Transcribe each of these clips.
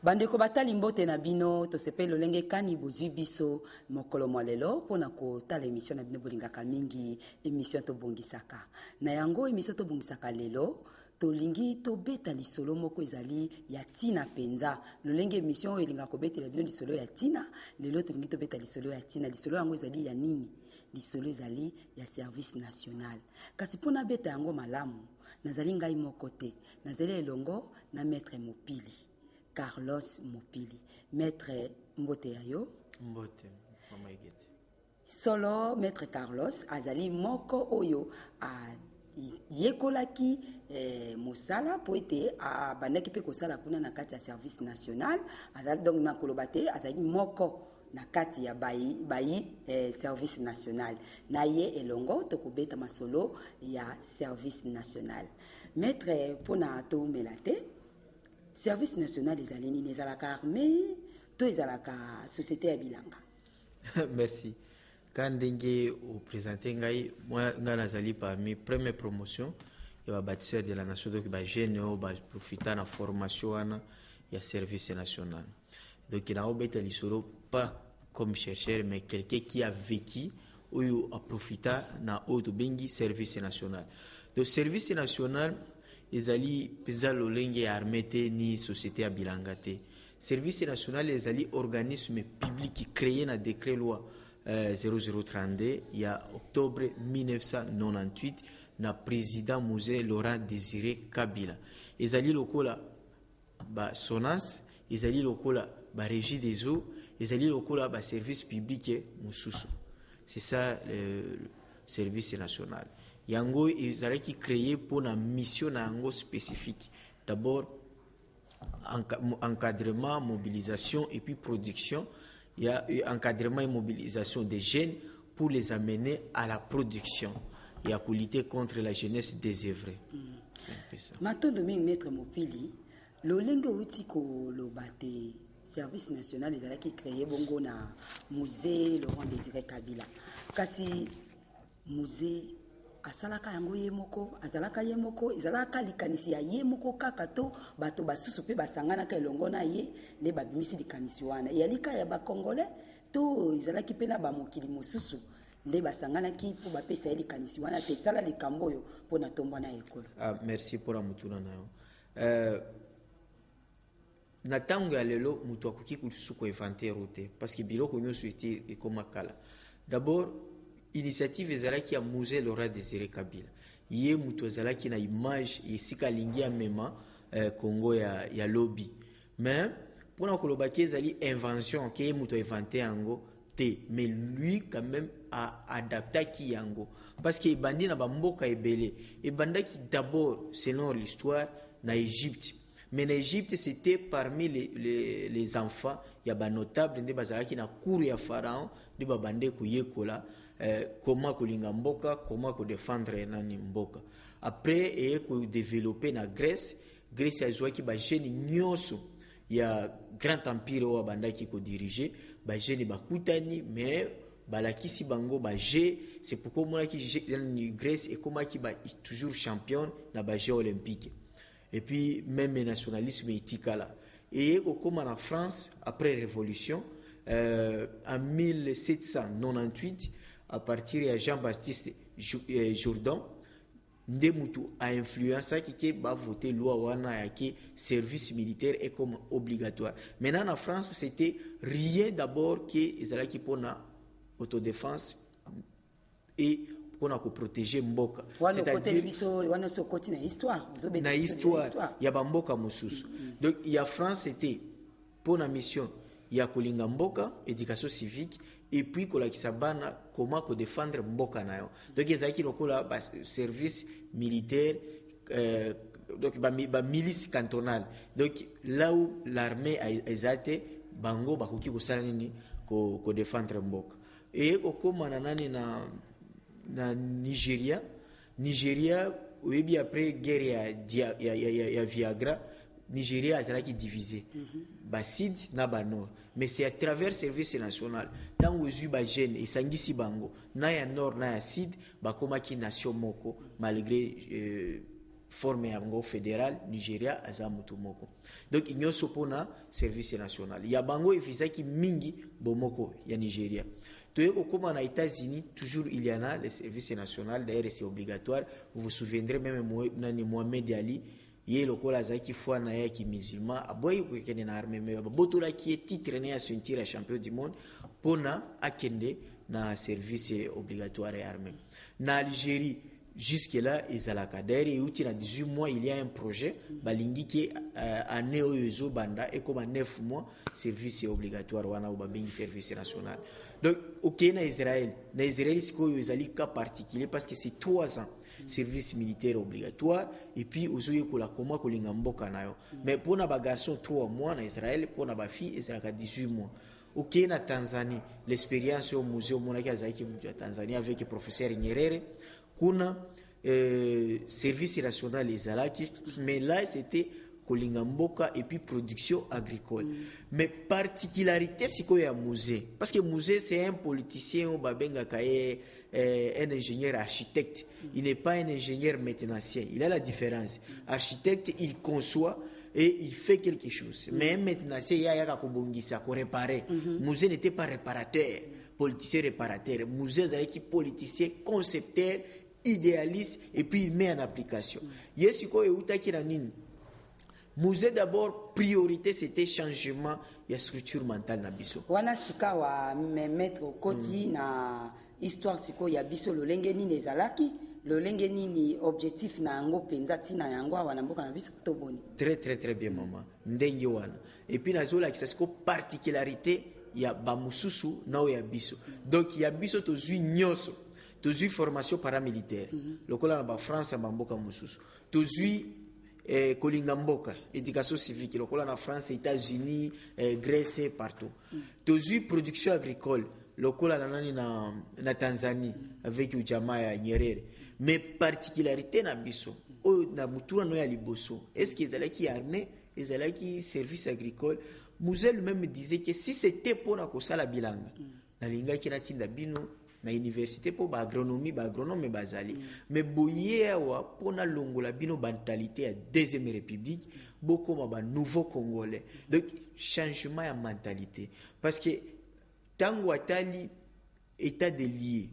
Bandeko batali mbote na bino to sepe lolenge kani bozwi biso mokolo mwalelo pona ko tala émission na bino bolingaka mingi émission to bongisaka na yango émission to bongisaka lelo tolingi to beta lisolo moko ezali ya tina penza lolenge émission elinga ko beta bino lisolo ya tina lelo tolingi to beta lisolo ya tina lisolo yango ezali ya nini lisolo ezali ya service national kasi pona beta yango malamu nazali ngai moko te nazali elongo na maître Mopili Carlos Mopili, maître Mbote Yayo. Mbote, mama igete. Solo maître Carlos azali moko oyo a yekolaki mosala po ete bandaki pe kosala kuna na kati ya service national azali donc na kolobate azali moko na kati ya bayi service national na ye elongo tokobeta masolo ya service national maître pona to melate service national ezali nini ezalaka armée to ezalaka société ya bilanga. Merci. Quand ndenge au présenter ngai moi nga nazali parmi première promotion ya bâtisseur de la nation donc ba jeune o ba profiter na formation wana ya service national. Donc il a obéi lisoro pas comme chercheur mais quelqu'un qui a vécu ou a profité na auto bengi service national. Donc service national ezali peza lolenge armée te ni société ya bilanga te. Service national ezali organisme public créé na décret loi 0032 il y a octobre 1998 na président Mosé Laurent Désiré Kabila. Ezali lokola ba SONAS, ezali lokola ba régie des eaux, ezali lokola ba service public mususu. C'est ça le service national. Yango ezalaki créé pour une mission na yango spécifique. D'abord encadrement, mobilisation et puis production. Il y a encadrement et mobilisation des jeunes pour les amener à la production et à lutter contre la jeunesse désœuvrée. Matondo mingi maître Mopili, lolenge uti ko lobate service national ezalaki créé bongo na musée Laurent Désiré Kabila. Kasi musée asalaka yango ye moko azalaka ye moko ezalaka likanisi ya ye moko kaka to bato basusu pe basangana ka elongo na ye nde babimisi likanisi wana yalika ya bakongolais to ezalaki pe na bamokili mosusu nde basanganaki po bapesa ye likanisi wana te esala likambo oyo mpo na tombo na ekolo. Merci pour la mutuna na yo. Na tango ya lelo mutu akoki kususu ko inventaire te parce que biloko nyonso ete ekoma kala. D'abord initiative ezalaki ya musée Laurent Désiré Kabila ye mutu ezalaki na image esika lingi ya mema Congo ya lobby mais pona kolobaki ezali invention ke ye mutu inventé yango te mais lui quand même a adaptaki yango parce que ebandi na bamboka ebele ebandaki d'abord selon l'histoire na Égypte mais na Égypte c'était parmi les enfants ya ba notable nde bazalaki na cour ya pharaon nde babande koyekola comment kolinga mboka comment ko défendre nani mboka après et ko développer na Grèce azwaki ba jeune nyonso ya grand empire wa bandaki ko diriger ba jeune bakutani mais balakisi bango ba G c'est pourquoi moi qui Grèce et comment qui ba toujours championne na ba Jeux olympiques et puis même nationalisme etikala et au comment en France après révolution en 1798 à partir de Jean-Baptiste Jourdan Ndemutu a influence qui va voter loi wana que service militaire est comme obligatoire. Maintenant en France c'était rien d'abord que ezalaki pona autodéfense et pona ko protéger mboka. C'est-à-dire wana sokoti na histoire. Na histoire ya ba mboka mususu. Donc il y a France c'était pona mission ya kolinga mboka éducation civique et puis kolakisa bana comment ko défendre mboka nayo donc ezaki lokola ba service militaire donc ba milice cantonale donc là où l'armée a exalté bango bakoki kosala nini ko défendre mboka et kokoma na nani na Nigeria oyebi après guerre ya Viagra Nigeria azalaki divisé ba sud na ba nord mais c'est à travers service national tant ozu ba jeune et sangisi bango na ya nord na ya sud ba komaki nation moko malgré forme yango fédéral Nigeria aza mutu moko. Donc nyonso pona service national ya bango efisaki mingi bomoko ya Nigeria. Toyeko koma na États-Unis, toujours il y en a le service national, d'ailleurs c'est obligatoire. Vous vous souviendrez même Mohamed Ali, ye lokola azaki foi na ye ki musulman aboyi ko kende na armée mais botola ki titre ne ya ceinture champion du monde pona akende na service obligatoire et armée. Na Algérie jusque là ezalaka d'ailleurs uti na 18 mois il y a un projet balingi ki année oyo banda et comme 9 mois service obligatoire wana obabengi service national. Donc ok na Israël sikoyo ezali cas particulier parce que c'est 3 ans service militaire obligatoire et puis ozoye kola koma kolinga mboka nayo. Mais pour na ba garçon 3 mois na Israël, pour na ba fille ezalaka 18 mois. Ok na Tanzanie l'expérience au musée monaki azaki à Tanzanie avec le professeur Nyerere kuna service national ezalaki mais là c'était kolinga mboka et puis production agricole. Mais particularité sikoyo ya musée parce que musée c'est un politicien au babenga kaye un ingénieur architecte, il n'est pas un ingénieur maintenancier, il a la différence. Architecte, il conçoit et il fait quelque chose. Mais un maintenancier, il y a kobongisa, ko réparer. Musée n'était pas réparateur, politicien réparateur. Musée c'est qui politicien, concepteur, idéaliste et puis il met en application. Yesiko eutaki na nini? Musée d'abord priorité c'était changement ya structure mentale na biso. Wana sika wa mettre koti na histoire siko ya biso lolenge nini ezalaki lolenge nini objectif na yango penza tina yango wana mboka na biso toboni. Très bien maman ndenge wana et puis nazola kisa siko particularité ya bamususu nao ya biso. Donc ya biso tozui nyoso tozui formation paramilitaire lokola na ba France ba mboka mususu tozui kolinga mboka éducation civique lokola na France, États-Unis, Grèce partout. Tozui production agricole lokola na nani na Tanzanie avec ujamaa ya Nyerere. Mais particularité na biso o na mutura no ya liboso est-ce que ezalaki armée ezalaki service agricole. Musée lui-même disait que si c'était pour na kosala bilanga na lingaki na tinda bino na université pour agronomie agronome bazali mais boye wa pona longola bino mentalité ya deuxième république beaucoup ma nouveau congolais. Donc changement ya mentalité parce que tango atali état de lié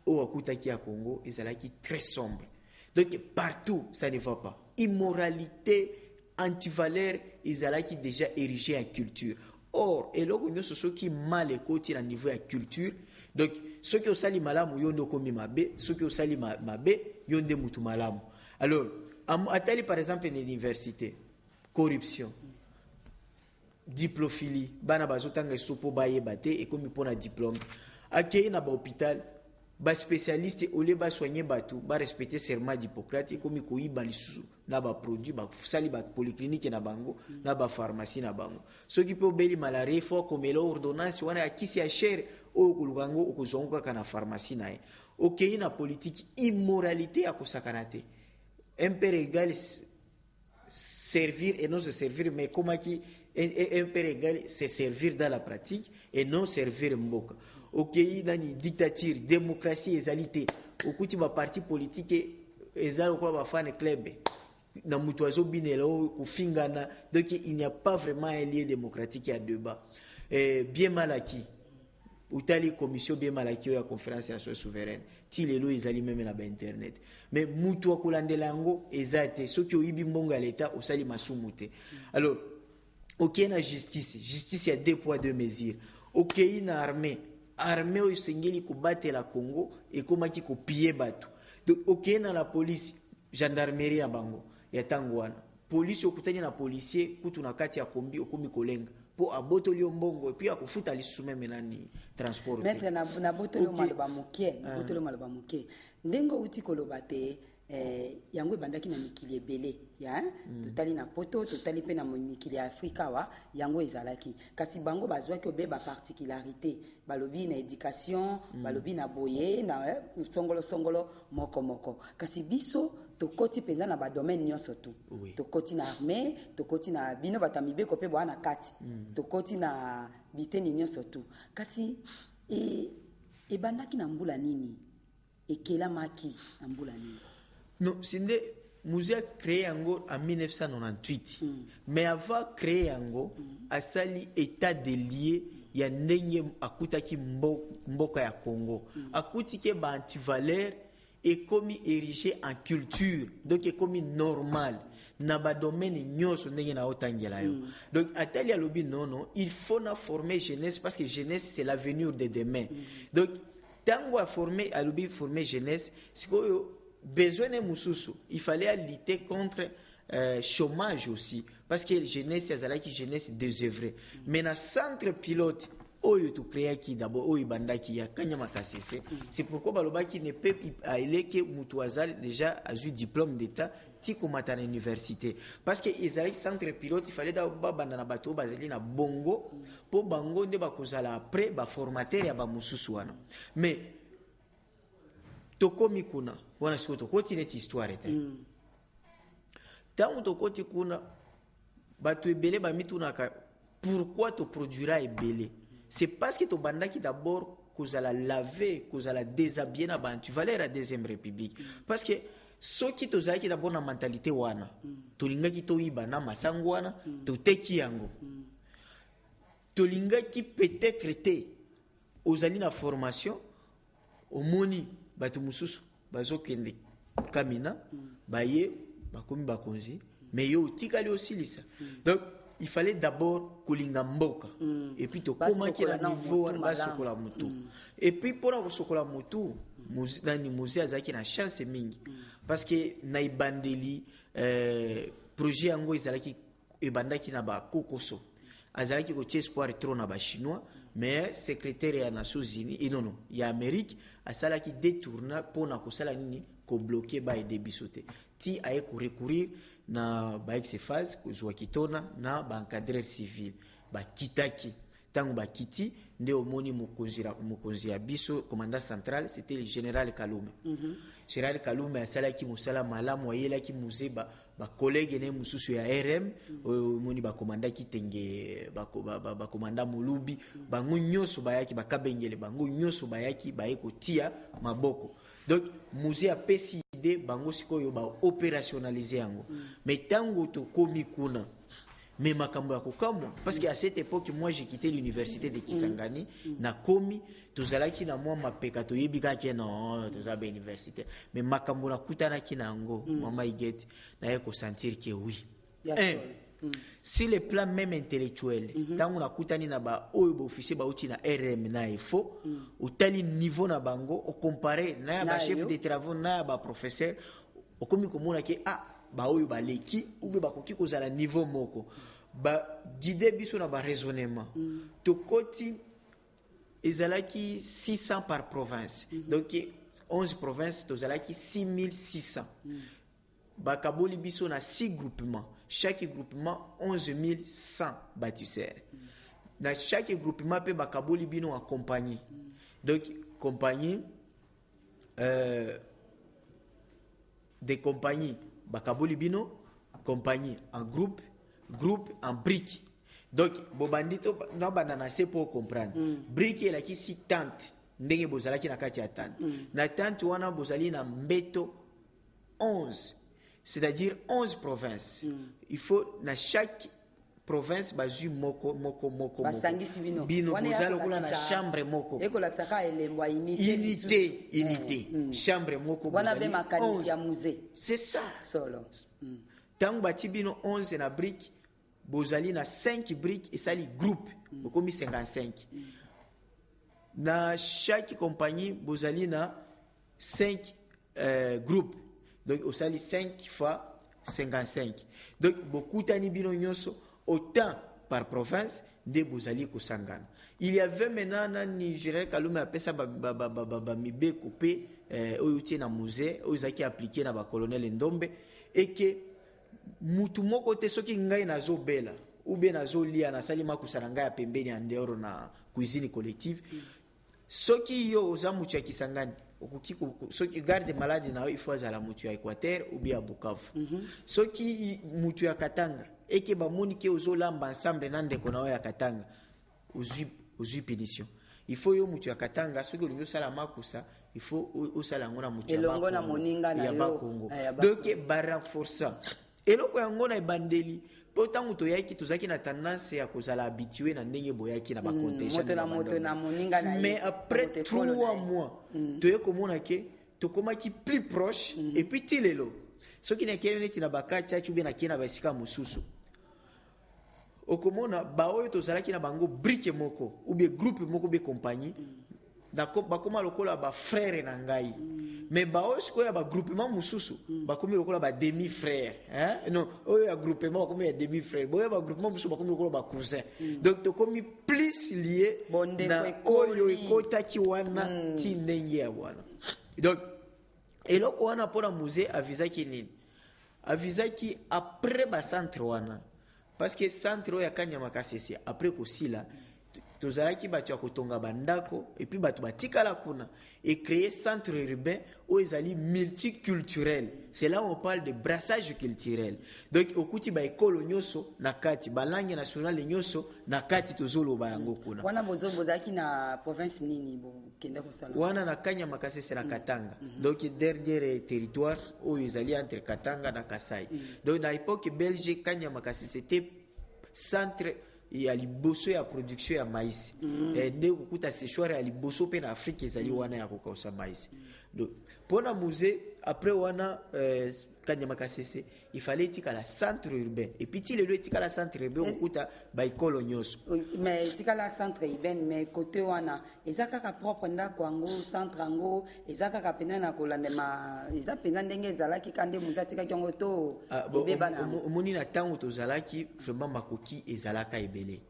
au akutaki ya Congo ezalaki très sombre. Donc partout ça ne va pas. Immoralité, antivaleur ezalaki déjà érigé en culture. Or, et là, ceux qui mal écoutent à niveau de la culture, donc ceux qui ont sali malamu, yon komi mabe, ceux qui ont sali mabe, yon de mutu malamu. Alors, à tel par exemple une université, corruption, diplophilie, bana bazotanga sopo baye bate et comme pour un diplôme, accueilli na ba hôpital, ba spécialiste au lieu ba soigner batu, ba respecter serment d'Hippocrate et comme ko ba lisusu na ba produit ba sali ba polyclinique na bango na ba pharmacie na bango. Ce qui peut beli malaria faut comme l'ordonnance wana akisi ya cher au kulugango okozonga kana pharmacie na ye. OK na politique immoralité ya kosakanate. Un père égal servir et non se servir mais comment qui un père égal se servir dans la pratique et non servir mboka. Ok, nani dictature, démocratie, égalité. Au coup, tu vas parti politique, ezal quoi va faire un club. Na mutuazo binelo ou fingana. Donc il n'y a pas vraiment un lien démocratique à débat. Bien mal acquis. Ou tali commission bien mal acquis à conférence nationale souveraine. Ti lelo ezali même na ba internet. Mais mutu akolandelango ezate. Ceux qui ont ibi mbonga l'état au sali masumute. Alors, ok na justice. Justice il y a 2 poids 2 mesures. Ok na armée. Armée au sengeli kubattre la Congo et comment qui copier batu. Donc ok dans la police, gendarmerie à bango ya tangwana. Police okutani na policier kutu na kati ya kombi okomi kolenga po abotoli mbongo et puis akufuta lisusu même nani transport. Maître na botoli maloba mokie, botoli maloba mokie. Ndengo uti koloba te yango ebandaki na mikili ebele ya totali na poto totali pe na mikili ya Afrika wa yango ezalaki kasi bango bazwaki obeba particularité balobi na éducation balobi na boye na songolo moko kasi biso tokoti penza na ba domaine nyonso tu tokoti na armée tokoti na bino batamibeko pe bwana kati tokoti na biteni nyonso tu kasi ebandaki na mbula nini ekelamaki na mbula nini. Non, c'est musée a créé yango en 1998. Mais avant créer yango, asali état des lieux ya ndenge akutaki mboka ya Congo. Akutike ba antivaleur et comme érigé en culture. Donc est comme normal. Na ba domaine nyonso ndenge na otangela yo. Donc atali alobi non, il faut na former jeunesse parce que jeunesse c'est l'avenir de demain. Donc tango a former alobi former jeunesse, c'est que besoin de mususu, il fallait lutter contre chômage aussi parce que jeunesse azalaki jeunesse désœuvrée. Mais na centre pilote oyo to créer qui d'abord oyo bandaki ya kanyama kasese, c'est pourquoi balobaki ne peut aller que mutu azali déjà a eu diplôme d'état ti komata na université parce que ezalaki centre pilote, il fallait d'abord banda na bato bazali na bongo po bango nde bakozala après ba formateur ya ba mususu wana. Mais tokomi kuna wana siko tokoti neti histoire te tango tokoti kuna bato ebele bamitunaka pourquoi to produira ebele. C'est parce que to bandaki d'abord kozala laver kozala déshabiller na bantu valeur la deuxième république parce que soki tozalaki d'abord na mentalité wana tolingaki toyiba na masango wana toteki yango tolingaki peut-être te ozali na formation omoni bato mususu bazokende kamina baye bakomi bakonzi mais yo tikali osilisa. Donc il fallait d'abord kolinga mboka et puis to komaki na niveau wana basokola mutu et puis pona kosokola mutu nani musée azaki na chance mingi parce que na ibandeli projet yango ezalaki ebandaki na ba kokoso azalaki ko espoir trop na ba chinois mais secrétaire ya Nations Unies et non ya Amérique asalaki détourna pona kosala nini ko bloquer ba aider bisote ti aye ko recourir na ba ex-phase kozwa kitona na ba encadreur civil ba kitaki tango ba kiti nde omoni mokonzi ya biso commandant central c'était le général Kalume. Général Kalume asalaki musala malamu ayelaki musée ba collègue ne mususu ya RM omoni ba commandant kitenge ba commandant Mulubi bango nyoso bayaki bakabengele bango nyoso bayaki bayeko tia maboko. Donc musée a pesi idée bango sikoyo ba opérationnaliser yango. Mais tango to komi kuna mais makambo ya kokamwa parce qu'à cette époque moi j'ai quitté l'université de Kisangani na komi tozalaki na mwa mapeka toyebika ke non tozaba université mais makambo na kutana kinango mama igeti na yeko sentir que oui sur le plan même intellectuel tango na kutani na ba oyo ba officier ba uti na RM na FO utali niveau na bango o comparer na ba chef de travaux na ba professeur o komi komona ke ba oyo ba leki ou ba koki kozala niveau moko ba guider biso na ba raisonnement to koti ezalaki 600 par province donc 11 provinces tozalaki 6600 ba kaboli biso na 6 groupements chaque groupement 11100 bâtisseurs na chaque groupement pe ba kaboli bino en compagnie donc compagnie des compagnies bakaboli bino compagnie en groupe en brique. Donc bobandito na banana c'est pour comprendre brique est la qui si tente ndenge bozalaki na kati ya tente na tente wana bozali na mbeto 11 c'est-à-dire 11 provinces il faut na chaque province bazu moko basangisi bino bozala kula na chambre moko ekolaksaka elembo unité chambre moko wana be makanisi ya musée c'est ça solo tango bati bino 11 na brique bozali na 5 briques et sali groupe bokomi 55 na chaque compagnie bozali na 5 groupes donc osali 5 fois 55 donc bokutani bino nyonso autant par province nde bozali kosangana. Il y avait maintenant nani général Kalume apesa ba mibeko pe oyo tie na musée oyo zaki appliquer na ba colonel Ndombe et que mutu moko te soki ngai nazobela ou bien nazolia na sali makusana ngai ya pembeni ya ndero na cuisine collective soki yo oza mutu ya Kisangani okoki soki garde malade na il faut azala mutu ya Équateur ou bien à Bukavu soki mutu ya Katanga et que bamoni ke ozolamba ensemble na ndeko na ya Katanga ozui punition il faut yo mutu ya katanga soki olingi osala makusa il faut osala yango na mutu elongo na moninga na ya yo bakongo donc barenforça eloko yango na ebandeli mpo ntango toyaki tozalaki na tendance ya kozala habitue na ndenge boyaki na mais après 3 mois toye komona ke tokomaki plus proche et puis ti lelo soki nakende neti na bakachachi ube nakende na basika mosusu okomona baoyo tozalaki na bango brique moko ube groupe moko ube compagnie bakoma lokola bafrère na ngai mais baoyo sikoyo ya bagroupement mosusu bakomi lokola bademi frère non oyo ya groupement bakomi ya demi frère boyo ya bagroupement mosusu bakomi lokola bacousin donc tokomi plus lié na oyo ekotaki wana ti ndenge ya wana donc eloko wana mpona musée avizaki nini avizaki après bacentre wana parce que centre oyo ya Kanyama Kasese après kosila tozalaki bato ya kotonga bandako et puis bato batikala kuna et créer centre urbain où ezali multiculturel. C'est là où on parle de brassage culturel. Donc okuti ba ekolo nyoso na kati ba langue nationale nyoso na kati tozoloba yango kuna. Wana bozaki na province nini bo kenda kosala? Wana na Kanyama Kasese na Katanga. Donc dernier territoire où ezali entre Katanga na Kasai. Donc na époque belge Kanyama Kasese c'était centre ya liboso ya production ya maïs nde kukuta séchoir ya liboso pe na Afrique ezali wana ya kokausa maïs donc pona musée après wana Kanyama Kasese il fallait tikala centre urbain et puis lelo tikala centre urbain kukuta ba ikolo nyoso mais tikala centre urbain mais côté wana ezaka ka propre ndako yango centre yango ezaka ka pena na kolandema eza pena ndenge ezalaki kande muzatika kiongo to beba na moni na tango tozalaki vraiment makoki ezalaka ebele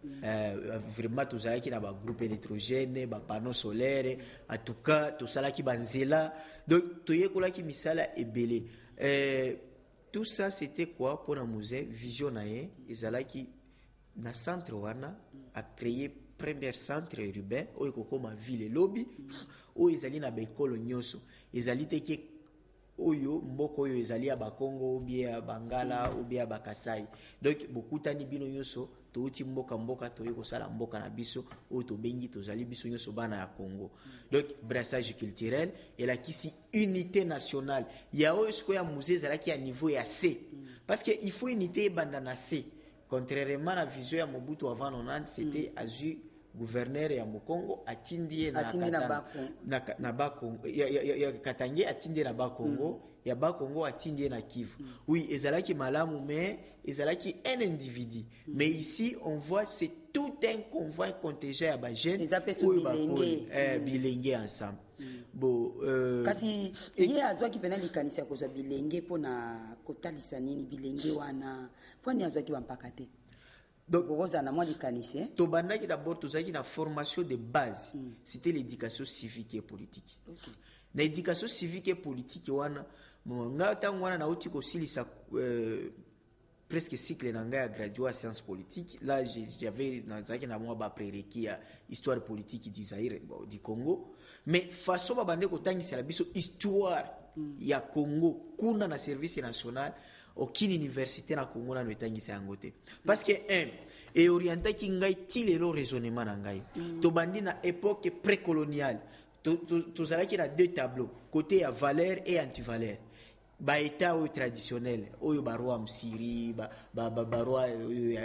vraiment tozalaki na ba groupe électrogène ba panneaux solaires en tout cas tosalaki banzela donc toyekolaki misala ebele. Tout ça c'était quoi pour un musée vision nae ezalaki na centre wana a créé premier centre urbain oyo kokoma ville lobby oyo ezali na bekolo nyoso ezali teke oyo mboko oyo ezali ya bakongo obia bangala obia bakasai donc bokutani bino nyoso touti mboka toye kosala mboka na biso oyo tobengi tozali biso nyoso bana ya Congo donc brassage culturel et la kisi unité nationale ya oyo siko ya musée ezalaki à niveau ya C parce que il faut unité banda na C contrairement à la vision ya Mobutu avant 90 c'était azui gouverneur ya Mokongo atindie na Bakongo ya Katange atindie na Bakongo ya Bakongo atindie na Kivu. Oui, ezalaki malamu mais ezalaki un individu. Mais ici on voit c'est tout un convoi contingent ya ba jeunes bilenge ensemble. Bon kasi ye azwaki pena likanisa kozwa bilenge pona kotalisa nini bilenge wana poni azwaki bampaka te. Donc, Tobandaki d'abord, la formation de base, c'était l'éducation civique et politique. L'éducation civique et politique, presque cycle nanga gradué à sciences politiques. Là, j'avais dans prérequis à histoire politique du Zaïre, du Congo. Mais façon babande kotangi c'est la biso histoire ya Congo, kuna na service national. Aucune université na Congo na notangisa yango te parce que et orienté ki ngai ti lelo raisonnement na ngai to bandi na époque précoloniale to zalaki na deux tableaux côté ya valeur et anti-valeur ba état traditionnel oyo ba roi msiri ba roi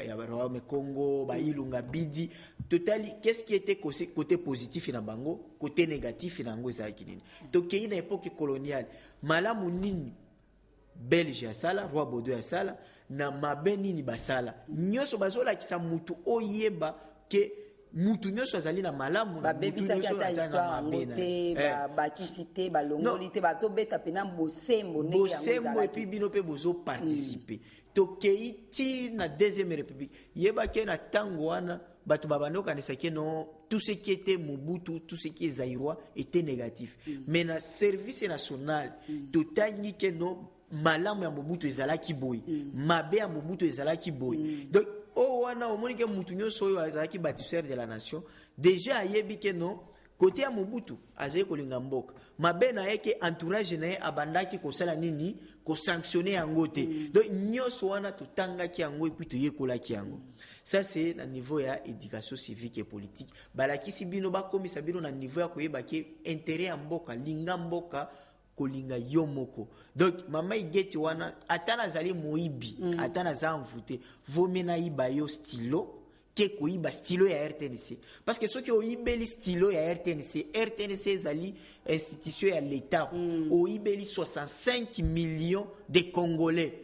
ya roi me Congo ba ilunga bidi totally qu'est-ce qui était côté positif na bango côté négatif na ngo zalaki nini to kei na époque coloniale malamu nini Belge ya sala, roi Baudouin ya sala, na mabe nini basala. Nyoso bazola kisa mutu oyeba ke mutu nyoso azali na malamu na mutu nyoso azali na mabe na. Bakisite, balongolite, bazobeta pena bosembo ndenge ya muzala. Bosembo et puis bino pe bozo participer. Tokei ti na deuxième république. Yeba ke na tango wana bato babando kanisa ke non tout ce qui était Mobutu, tout ce qui est zaïrois était négatif. Mais na service national, totangi ke non malamu ya Mobutu ezalaki boy mabe ya Mobutu ezalaki boy donc wana omoni ke mutu nyonso oyo azalaki bâtisseur de la nation déjà ayebi ke non côté ya Mobutu azali kolinga mboka mabe na yeke entourage na ye abandaki kosala nini kosanctionner yango te donc nyonso wana totangaki yango epuis toyekolaki yango. Ça c'est na niveau ya éducation civique et politique balakisi bino bakomisa bino na niveau ya koyeba ke intérêt ya mboka linga mboka kolinga yo moko. Donc mama igeti wana atana zali moibi atana za mvute vomena iba yo stylo ke koiba stylo ya RTNC parce que soki oibeli stylo ya RTNC ezali institution ya l'état oibeli 65 millions de Congolais.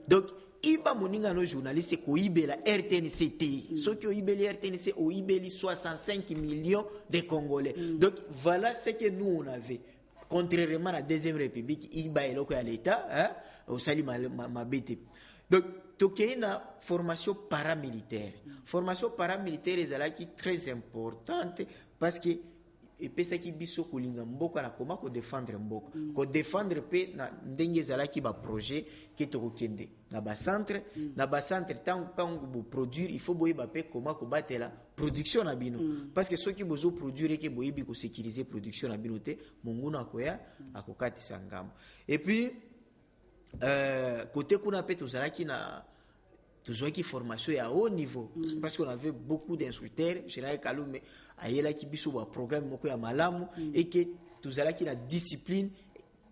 Donc iba moninga no journaliste koibela RTNC te soki oibeli RTNC oibeli 65 millions de Congolais. Donc voilà ce que nous on avait. Contrairement à la Deuxième République, il y a l'État, au sali mabete. Donc, il y a une formation paramilitaire. Formation paramilitaire est très importante parce que et pesa ki biso kolinga mboka na koma ko défendre mboka ko défendre pe na ndenge zalaki ba projet ke to kokende na ba centre tant bo produire il faut boyeba pe koma ko batela production na bino parce que ceux qui bozo produire ke boyebi ko sécuriser production na bino te monguna koya akokati sangamo. Et puis côté kuna pe to zalaki na toujours qui formation à haut niveau parce qu'on avait beaucoup d'instructeurs général Kalume ayela ki biso ba programme moko ya malamu et que tous ala ki la discipline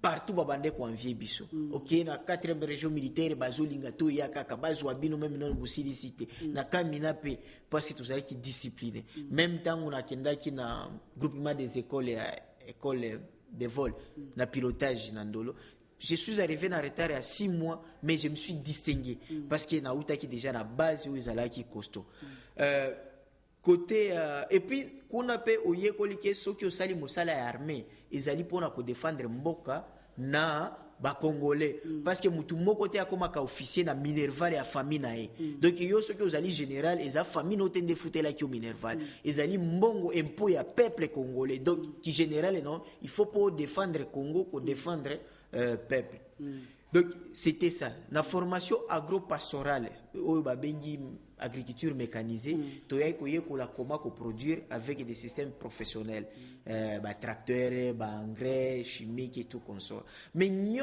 partout babande ko envier biso OK na 4e région militaire bazolinga to ya kaka bazwa bino même non busili cité na kamina pe parce que tous ala ki discipline même temps on a kendaki na groupement des écoles de vol na pilotage na ndolo. Je suis arrivé en retard à 6 mois, mais je me suis distingué parce que Naouta qui déjà la base où ils allaient qui costaud. Côté et puis qu'on a fait au yekolike ceux qui ont sali mosala armée, ils allaient pour défendre Mboka na ba Congolais parce que mutu moko te akoma ka officier na Minerval ya famille na e. Donc yo ceux qui ont sali général ils a famille no tende foutela ki au Minerval. Ils allaient mbongo impôt ya peuple congolais. Donc qui général non, il faut pour défendre Congo, pour défendre peuple. Donc c'était ça. La formation agro-pastorale, agriculture mécanisée, comment produire avec des systèmes professionnels, tracteurs, engrais, chimiques et tout comme ça. Mais nous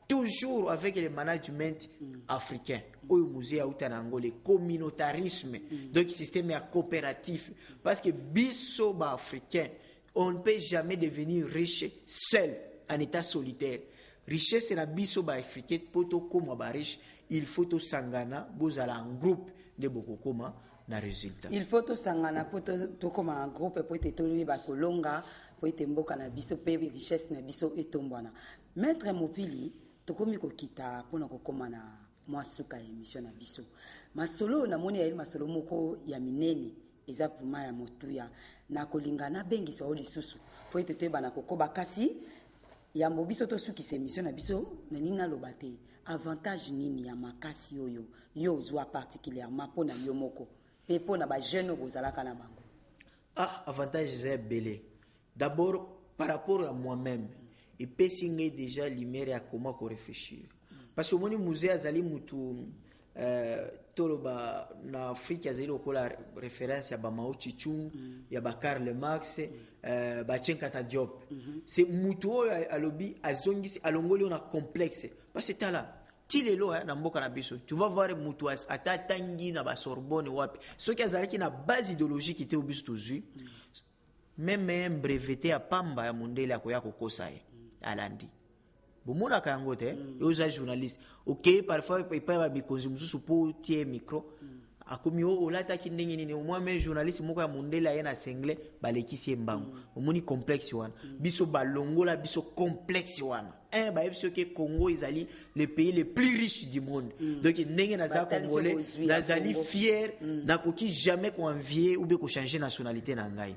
toujours avec le management africain, le communautarisme, donc système coopératif, parce que biso africain, on ne peut jamais devenir riche seul. En état solitaire. Richesse c'est la biso ba africaine poto koma ba riche, il faut to sangana bozala en groupe de boko koma na résultat. Il faut to sangana poto to koma en groupe pour te toli ba kolonga pour te mboka na biso pe richesse na biso etombwana. Maître Mopili to komi ko kita pona ko koma na mwasuka émission na biso. Masolo na moni ya masolo moko ya minene eza puma ya motuya na kolingana bengi so lisusu pour te te bana kokoba kasi ya mbobiso to suki se mission na biso na nina lobate avantage nini ya makasi oyo yo zwa particulièrement pona yo moko pe pona ba jeune bozalaka na bango. Avantage c'est belé. D'abord par rapport à moi-même et peut signer déjà l'imère à comment ko réfléchir parce que moni musée azali mutu toloba na Afrique azali okola référence ya ba Mao Tse-tung ya ba Karl Marx ba Chenkata Diop c'est mutu alobi azongisi alongoli on a complexe parce que tala tilelo na mboka na biso tu vas voir mutu ata tangi na ba Sorbonne wapi soki azalaki na base idéologique était obiso tozui même un breveté à pamba ya mondele akoya kokosa ye alandi bomona kango te yoza journaliste OK parfois pas ba bikozi mususu po tie micro akomi olata ki ndenge nini moi même journaliste moko ya mondela ye na sengle balekisi mbango omoni complexe wana biso balongola biso complexe wana ba yebisi que Congo ezali le pays le plus riche du monde donc ndenge na za congolais nazali fier na koki jamais ko envier ou bien ko changer nationalité na ngai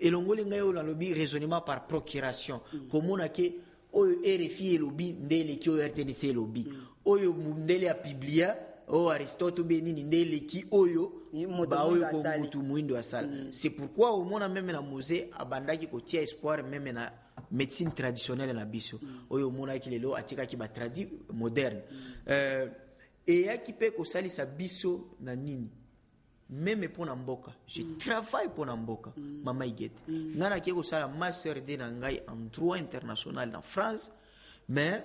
elongoli ngai oyo nalobi raisonnement par procuration komona ke oyo RFI elobi ndele ki oyo RTNC elobi oyo ndele ya Biblia o Aristote benini ndele ki oyo ba oyo ko mutu muindo asala. C'est pourquoi au mona même na musée abandaki ko tia espoir même na médecine traditionnelle na biso oyo mona ki lelo atika ki ba tradi moderne et ya ki pe ko salisa biso na nini même pour Namboka, je travaille pour Namboka, Mama Igete. Nana qui est la master de Nangai en droit international en France, mais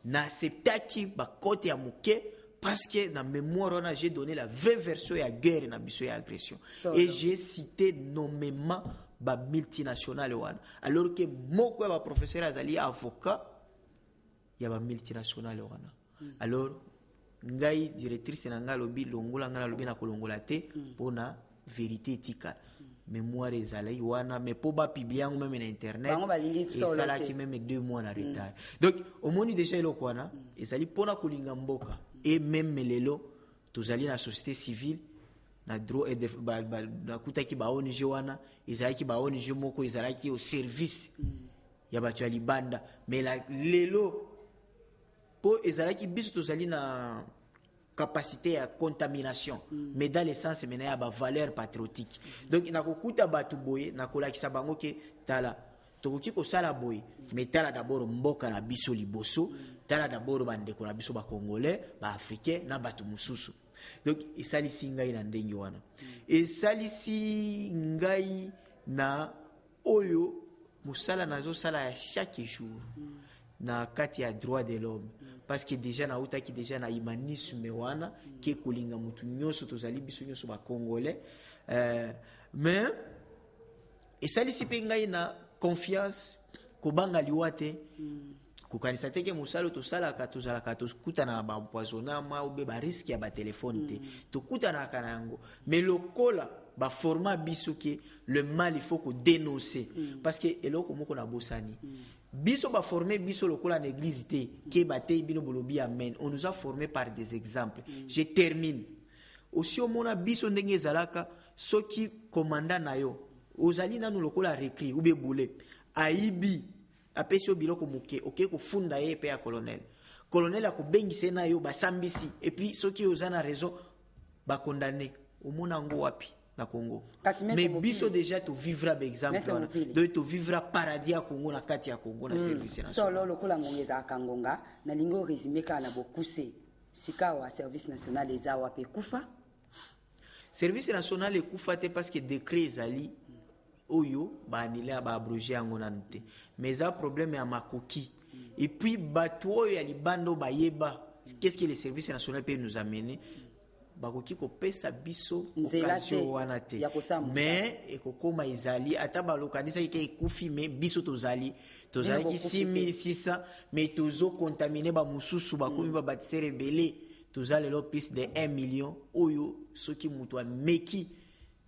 n'accepté ba côté à Mouké parce que dans mémoire j'ai donné la vraie version à guerre et na biso ya agression. Et j'ai cité nommément ba multinationale wana. Alors que moko ba professeur azali avocat ya ba multinationale wana. Alors ngai directrice na ngai lobi longola ngai lobi na kolongola te pona vérité etika mémoire ezalai wana mais po ba publier yango même na internet et ça là qui même 2 mois na retard. Donc au moins déjà eloko wana ezali pona kolinga mboka et même lelo tozali na société civile na droit et na kutaki ba ONG wana ezalaki ba ONG moko ezalaki au service ya bato ya libanda mais la lelo po ezalaki biso tozali na capacité à contamination mais dans le sens mena ya ba valeur patriotique donc nakokuta batu boye nakolakisa bango ke tala tokoki kosala boye mais tala d'abord mboka na biso liboso tala d'abord bandeko na biso ba congolais ba africain na batu mususu donc esalisi ngai na ndenge wana esalisi ngai na oyo musala nazosala ya chaque jour na kati ya droit de l'homme parce que déjà na utaki déjà na humanisme wana ke kolinga mutu nyonso tozali biso nyonso ba congolais mais esalisi pe ngai na confiance kobanga liwate kokanisa teke musalo tosalaka tozalaka tokutana ba empoisonnama ou be ba risque ya ba téléphone te tokutana kana yango mais lokola ba format biso ke le mal il faut ko dénoncer parce que eloko moko na bosani biso ba formé biso lokola na église te ke batei bino bolobi amen on nous a formé par des exemples je termine aussi au mona biso ndenge ezalaka soki commandant na yo ozali nanu lokola recrit ou be boule aibi apesi yo biloko moke oke kofunda ye pe ya colonel akobengisa na yo basambisi et puis soki oza na raison ba condamné omona ngo wapi na Congo mais biso déjà to vivra ba exemple wana donc to vivra paradis ya Congo na kati ya Congo na service national solo lokola ngongeza kangonga na lingo résumé kana bokuse sikawa service national ezawa pe kufa service national ekufa te parce que décret ezali oyo ba annuler ba abroger yango nante mais ça problème ya makoki et puis bato oyo ya libando bayeba qu'est-ce que le service national peut nous amener bakoki kopesa biso occasion wana te mais ekokoma ezali ata balokanisa ke ekufi mais biso tozali ki 6600 mais tozo contaminer ba mususu bakomi ba bâtisseur rebelle tozali lo plus de 1 million oyo soki mutu ameki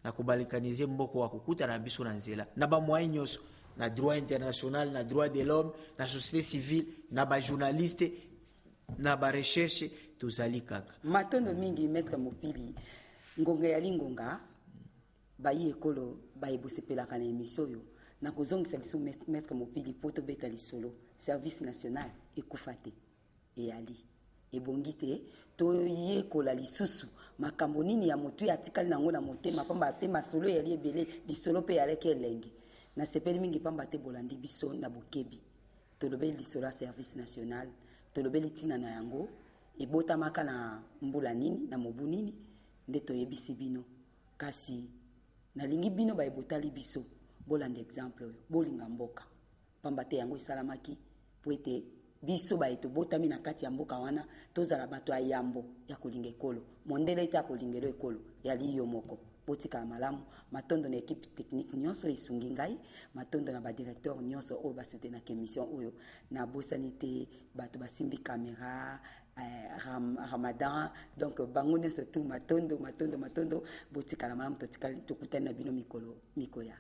na kobalekanize mboko wa kokuta na biso na nzela na ba moyen nyonso na droit international na droit de l'homme na société civile na ba journaliste na ba recherche tozali kaka matondo mingi maître Mopili ngonga ya lingonga bayi ekolo bayebosepelaka na émission yo na kozongisa liso maître Mopili poto beta lisolo service national ekufa te eyali ebongi te toyekola lisusu makambo nini ya motu atikali nango na motema pamba pe masolo yali ebele lisolo pe yaleki elenge na sepeli mingi pamba te bolandi biso na bokebi tolobeli lisolo ya service national tolobeli tina na yango ebotamaka na mbula nini na mobu nini nde toyebisi bino kasi nalingi bino bayebotali biso bolanda exemple oyo bolinga mboka pamba te yango esalamaki po ete biso bayeto botami na kati ya mboka wana tozala bato ya yambo ya kolinga ekolo mondele ete ya kolingelo ekolo yali yo moko botikala malamu matondo na équipe technique nyonso esungi ngai matondo na badirecteur nyonso oyo basetenaka émission oyo na bosani te bato basimbi caméra Ramadan donc bango nyonso tu matondo botikala malamu tokutani na bino mikolo mikoya